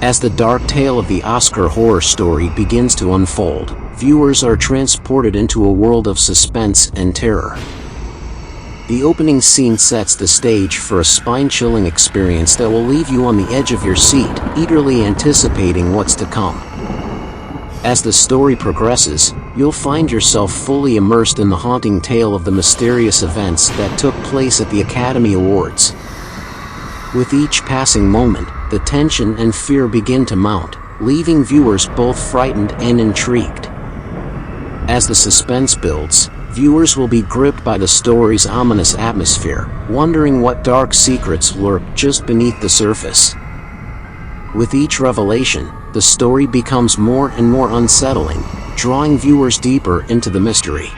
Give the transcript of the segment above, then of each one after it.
As the dark tale of the Oscar horror story begins to unfold, viewers are transported into a world of suspense and terror. The opening scene sets the stage for a spine-chilling experience that will leave you on the edge of your seat, eagerly anticipating what's to come. As the story progresses, you'll find yourself fully immersed in the haunting tale of the mysterious events that took place at the Academy Awards. With each passing moment, the tension and fear begin to mount, leaving viewers both frightened and intrigued. As the suspense builds, viewers will be gripped by the story's ominous atmosphere, wondering what dark secrets lurk just beneath the surface. With each revelation, the story becomes more and more unsettling, drawing viewers deeper into the mystery.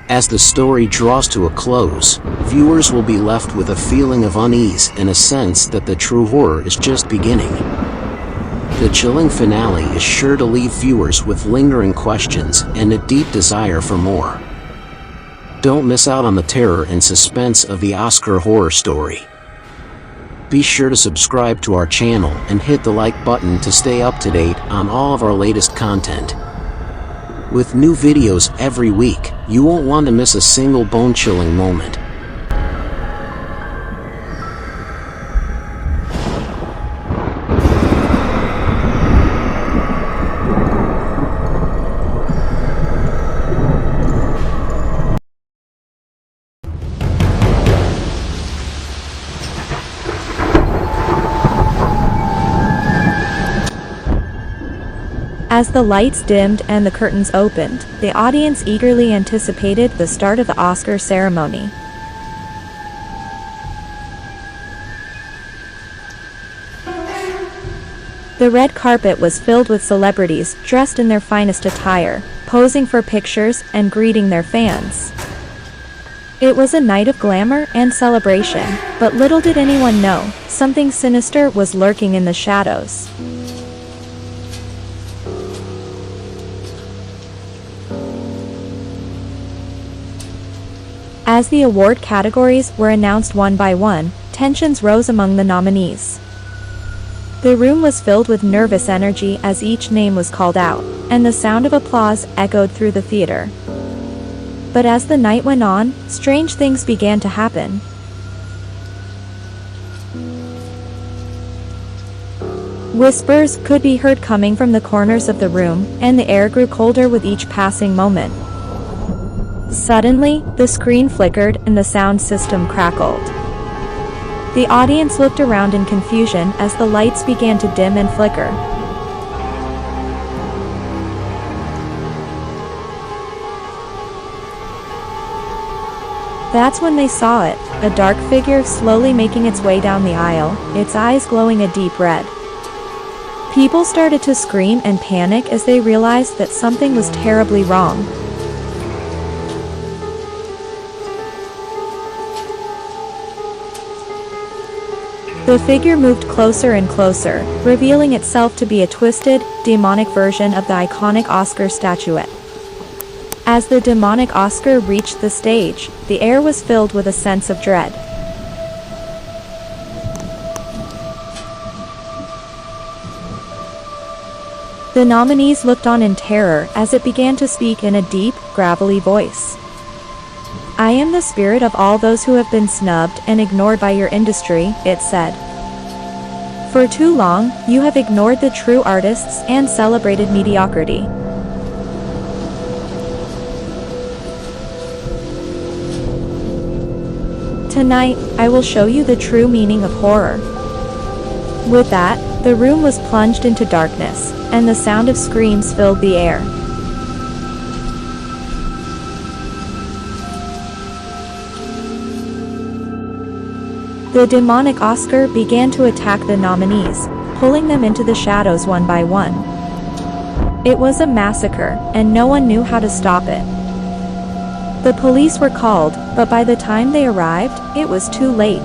As the story draws to a close, viewers will be left with a feeling of unease and a sense that the true horror is just beginning. The chilling finale is sure to leave viewers with lingering questions and a deep desire for more. Don't miss out on the terror and suspense of the Oscar horror story. Be sure to subscribe to our channel and hit the like button to stay up to date on all of our latest content. With new videos every week, you won't want to miss a single bone-chilling moment. As the lights dimmed and the curtains opened, the audience eagerly anticipated the start of the Oscar ceremony. The red carpet was filled with celebrities dressed in their finest attire, posing for pictures and greeting their fans. It was a night of glamour and celebration, but little did anyone know, something sinister was lurking in the shadows. As the award categories were announced one by one, tensions rose among the nominees. The room was filled with nervous energy as each name was called out, and the sound of applause echoed through the theater. But as the night went on, strange things began to happen. Whispers could be heard coming from the corners of the room, and the air grew colder with each passing moment. Suddenly, the screen flickered and the sound system crackled. The audience looked around in confusion as the lights began to dim and flicker. That's when they saw it, a dark figure slowly making its way down the aisle, its eyes glowing a deep red. People started to scream and panic as they realized that something was terribly wrong. The figure moved closer and closer, revealing itself to be a twisted, demonic version of the iconic Oscar statuette. As the demonic Oscar reached the stage, the air was filled with a sense of dread. The nominees looked on in terror as it began to speak in a deep, gravelly voice. "I am the spirit of all those who have been snubbed and ignored by your industry," it said. "For too long, you have ignored the true artists and celebrated mediocrity. Tonight, I will show you the true meaning of horror." With that, the room was plunged into darkness, and the sound of screams filled the air. The demonic Oscar began to attack the nominees, pulling them into the shadows one by one. It was a massacre, and no one knew how to stop it. The police were called, but by the time they arrived, it was too late.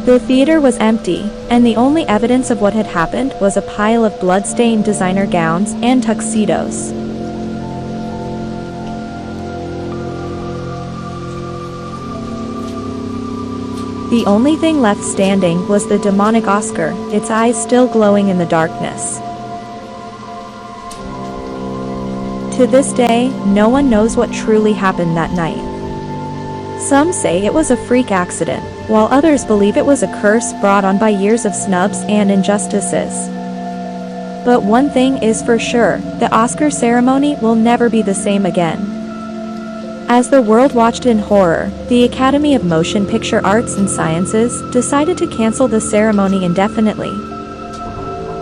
The theater was empty, and the only evidence of what had happened was a pile of blood-stained designer gowns and tuxedos. The only thing left standing was the demonic Oscar, its eyes still glowing in the darkness. To this day, no one knows what truly happened that night. Some say it was a freak accident, while others believe it was a curse brought on by years of snubs and injustices. But one thing is for sure, the Oscar ceremony will never be the same again. As the world watched in horror, the Academy of Motion Picture Arts and Sciences decided to cancel the ceremony indefinitely.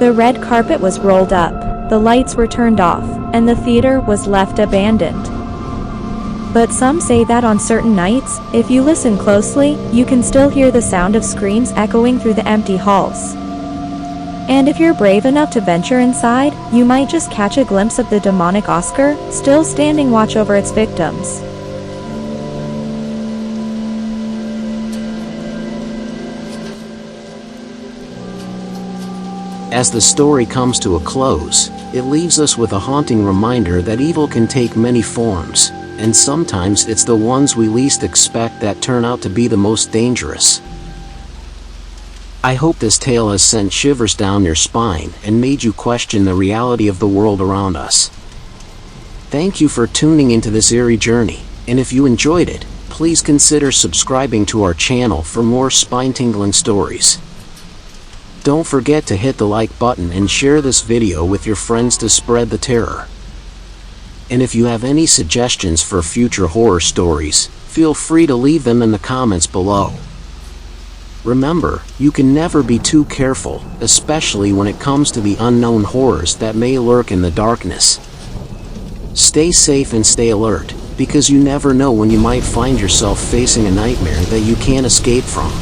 The red carpet was rolled up, the lights were turned off, and the theater was left abandoned. But some say that on certain nights, if you listen closely, you can still hear the sound of screams echoing through the empty halls. And if you're brave enough to venture inside, you might just catch a glimpse of the demonic Oscar, still standing watch over its victims. As the story comes to a close, it leaves us with a haunting reminder that evil can take many forms, and sometimes it's the ones we least expect that turn out to be the most dangerous. I hope this tale has sent shivers down your spine and made you question the reality of the world around us. Thank you for tuning into this eerie journey, and if you enjoyed it, please consider subscribing to our channel for more spine-tingling stories. Don't forget to hit the like button and share this video with your friends to spread the terror. And if you have any suggestions for future horror stories, feel free to leave them in the comments below. Remember, you can never be too careful, especially when it comes to the unknown horrors that may lurk in the darkness. Stay safe and stay alert, because you never know when you might find yourself facing a nightmare that you can't escape from.